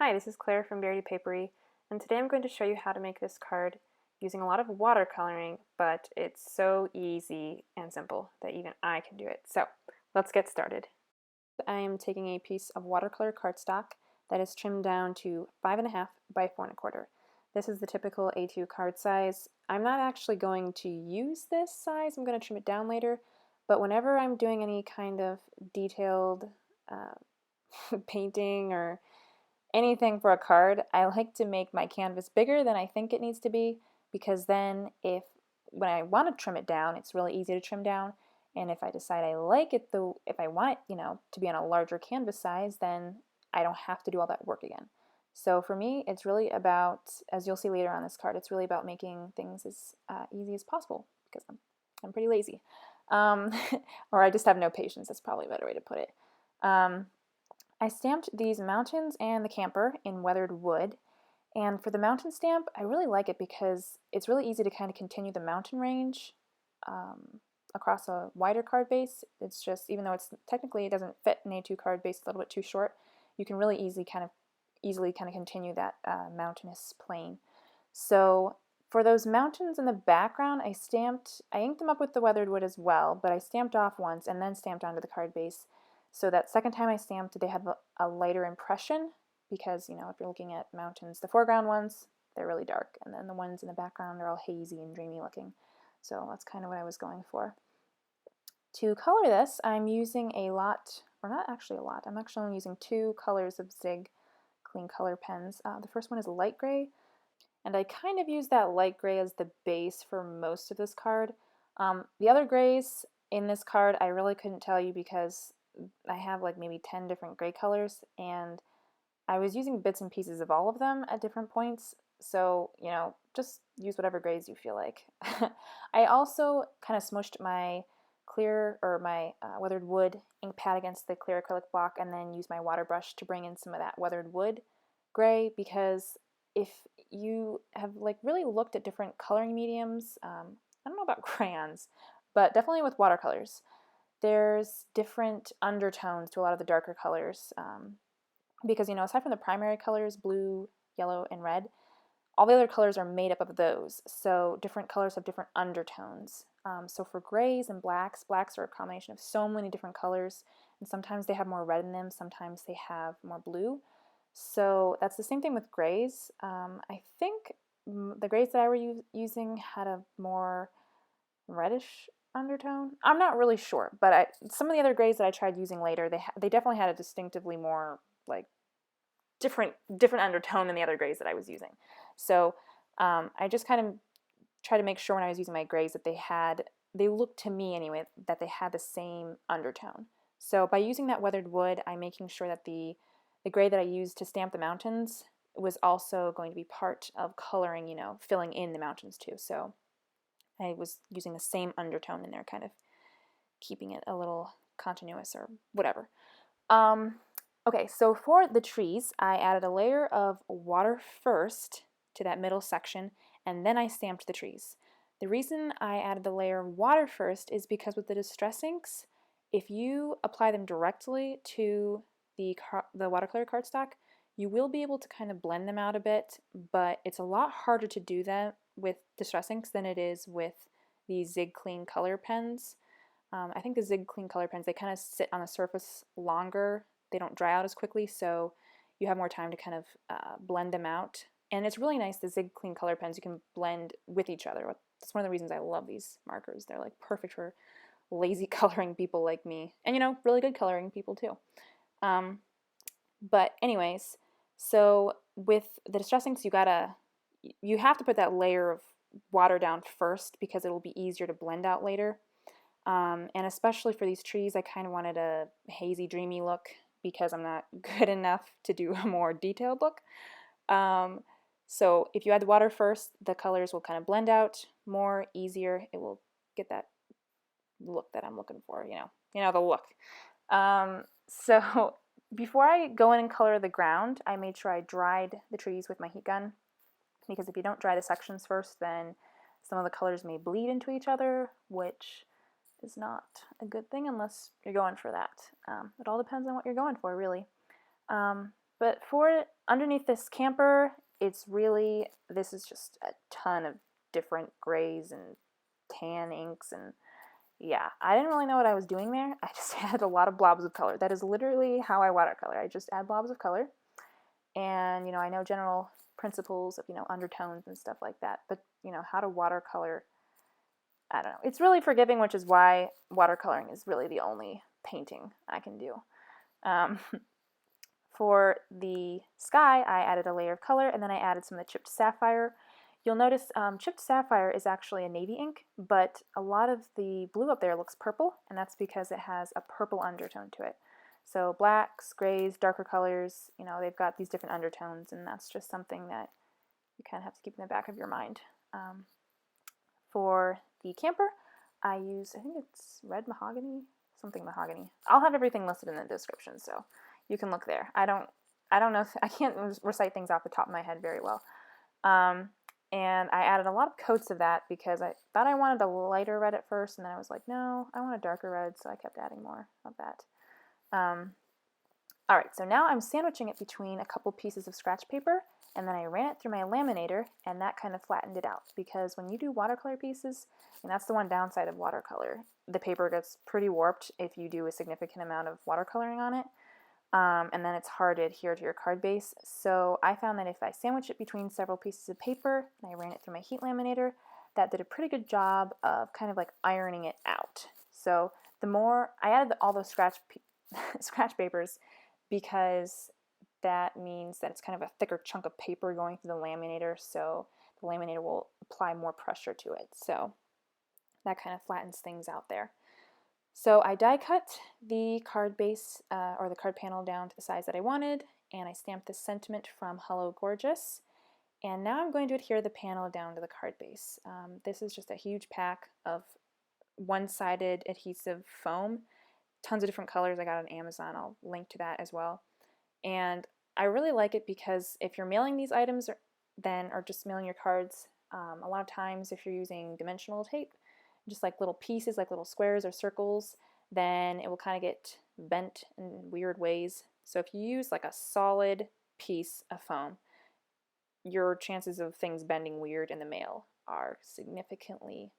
Hi, this is Claire from Berry Papery, and today I'm going to show you how to make this card using a lot of watercoloring, but it's so easy and simple that even I can do it. So let's get started. I am taking a piece of watercolor cardstock that is trimmed down to 5.5 by 4.25. This is the typical A2 card size. I'm not actually going to use this size, I'm going to trim it down later, but whenever I'm doing any kind of detailed painting or anything for a card, I like to make my canvas bigger than I think it needs to be, because then when I want to trim it down, it's really easy to trim down. And if I decide I like it, though, if I want it, to be on a larger canvas size, then I don't have to do all that work again. So for me, it's really about, as you'll see later on this card, it's really about making things as easy as possible, because I'm pretty lazy. Or I just have no patience. That's probably a better way to put it. I stamped these mountains and the camper in weathered wood, and for the mountain stamp, I really like it because it's really easy to kind of continue the mountain range across a wider card base. It's just, even though it doesn't fit an A2 card base, a little bit too short, you can really easily kind of continue that mountainous plane. So for those mountains in the background, I inked them up with the weathered wood as well, but I stamped off once and then stamped onto the card base. So that second time I stamped, they have a lighter impression, because, if you're looking at mountains, the foreground ones, they're really dark, and then the ones in the background are all hazy and dreamy looking. So that's kind of what I was going for. To color this, I'm using a lot, or not actually a lot, I'm actually only using 2 colors of Zig Clean Color pens. The first one is light gray, and I kind of use that light gray as the base for most of this card. The other grays in this card I really couldn't tell you, because I have like maybe 10 different gray colors, and I was using bits and pieces of all of them at different points, so, just use whatever grays you feel like. I also kind of smushed my weathered wood ink pad against the clear acrylic block, and then used my water brush to bring in some of that weathered wood gray, because if you have really looked at different coloring mediums, I don't know about crayons, but definitely with watercolors, there's different undertones to a lot of the darker colors, because, aside from the primary colors, blue, yellow, and red, all the other colors are made up of those. So different colors have different undertones. So for grays and blacks are a combination of so many different colors, and sometimes they have more red in them, sometimes they have more blue. So that's the same thing with grays. I think the grays that I were using had a more reddish undertone. I'm not really sure, but some of the other grays that I tried using later, they definitely had a distinctively more different undertone than the other grays that I was using. So I just kind of try to make sure when I was using my grays that they looked to me anyway, that they had the same undertone. So by using that weathered wood, I'm making sure that the gray that I used to stamp the mountains was also going to be part of coloring, filling in the mountains too. So I was using the same undertone in there, kind of keeping it a little continuous or whatever. Okay, so for the trees, I added a layer of water first to that middle section, and then I stamped the trees. The reason I added the layer of water first is because with the distress inks, if you apply them directly to the watercolor cardstock, you will be able to kind of blend them out a bit, but it's a lot harder to do that with distress inks than it is with the Zig Clean Color pens. I think the Zig Clean Color pens, they kind of sit on the surface longer. They don't dry out as quickly, so you have more time to kind of blend them out. And it's really nice, the Zig Clean Color pens, you can blend with each other. That's one of the reasons I love these markers. They're perfect for lazy coloring people like me, and really good coloring people too. But anyways, so with the distress inks, you have to put that layer of water down first, because it'll be easier to blend out later. And especially for these trees, I kind of wanted a hazy, dreamy look, because I'm not good enough to do a more detailed look. So if you add the water first, the colors will kind of blend out more easier. It will get that look that I'm looking for, the look. So before I go in and color the ground, I made sure I dried the trees with my heat gun, because if you don't dry the sections first, then some of the colors may bleed into each other, which is not a good thing unless you're going for that. It all depends on what you're going for, really. But for underneath this camper, it's really, this is just a ton of different grays and tan inks, and yeah, I didn't really know what I was doing there. I just had a lot of blobs of color. That is literally how I watercolor. I just add blobs of color, and I know general principles of undertones and stuff like that, but how to watercolor, I don't know. It's really forgiving, which is why watercoloring is really the only painting I can do. Um, For the sky, I added a layer of color, and then I added some of the chipped sapphire. You'll notice chipped sapphire is actually a navy ink, but a lot of the blue up there looks purple, and that's because it has a purple undertone to it. So blacks, grays, darker colors, they've got these different undertones, and that's just something that you kind of have to keep in the back of your mind. For the camper, I use, I think it's red mahogany, something mahogany. I'll have everything listed in the description, so you can look there. I don't know if, I can't recite things off the top of my head very well. And I added a lot of coats of that because I thought I wanted a lighter red at first, and then I was like, no, I want a darker red, so I kept adding more of that. All right, so now I'm sandwiching it between a couple pieces of scratch paper, and then I ran it through my laminator, and that kind of flattened it out, because when you do watercolor pieces, and that's the one downside of watercolor, the paper gets pretty warped if you do a significant amount of watercoloring on it. And then it's hard to adhere to your card base. So I found that if I sandwich it between several pieces of paper and I ran it through my heat laminator, that did a pretty good job of kind of like ironing it out. So the more I added all those scratch papers, because that means that it's kind of a thicker chunk of paper going through the laminator, so the laminator will apply more pressure to it. So that kind of flattens things out there. So I die cut the card base or the card panel down to the size that I wanted, and I stamped this sentiment from Hello Gorgeous. And now I'm going to adhere the panel down to the card base. This is just a huge pack of one-sided adhesive foam, tons of different colors I got on Amazon. I'll link to that as well. And I really like it because if you're mailing these items or just mailing your cards, a lot of times if you're using dimensional tape, just like little pieces, like little squares or circles, then it will kind of get bent in weird ways. So if you use like a solid piece of foam, your chances of things bending weird in the mail are significantly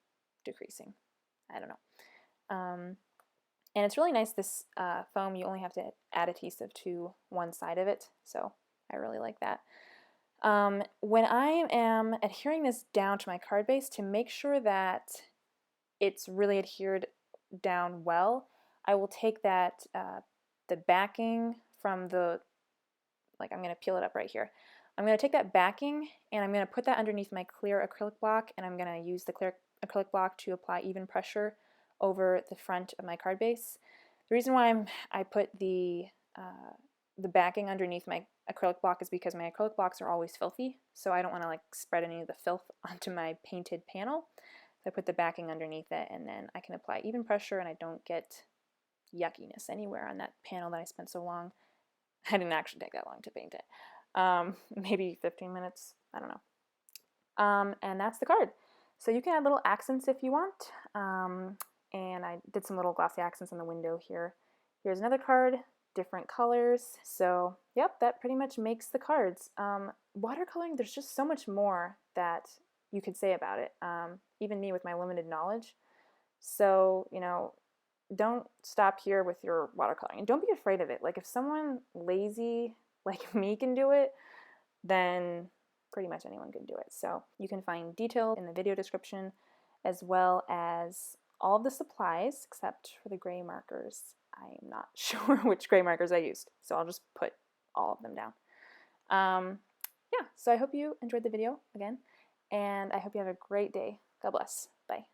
decreasing. I don't know. And it's really nice, this foam, you only have to add adhesive to one side of it, so I really like that. When I am adhering this down to my card base, to make sure that it's really adhered down well, I will take that, the backing from the, like I'm going to peel it up right here. I'm going to take that backing and I'm going to put that underneath my clear acrylic block, and I'm going to use the clear acrylic block to apply even pressure over the front of my card base. The reason why I put the backing underneath my acrylic block is because my acrylic blocks are always filthy, so I don't want to like spread any of the filth onto my painted panel. So I put the backing underneath it, and then I can apply even pressure and I don't get yuckiness anywhere on that panel that I spent so long. I didn't actually take that long to paint it. Maybe 15 minutes, I don't know. And that's the card. So you can add little accents if you want. And I did some little glossy accents on the window here. Here's another card, different colors. So yep, that pretty much makes the cards. Watercoloring, there's just so much more that you could say about it, even me with my limited knowledge. So, don't stop here with your watercoloring. And don't be afraid of it. Like, if someone lazy like me can do it, then pretty much anyone can do it. So you can find detail in the video description, as well as all of the supplies except for the gray markers. I'm not sure which gray markers I used, so I'll just put all of them down. Yeah, so I hope you enjoyed the video again, and I hope you have a great day. God bless. Bye.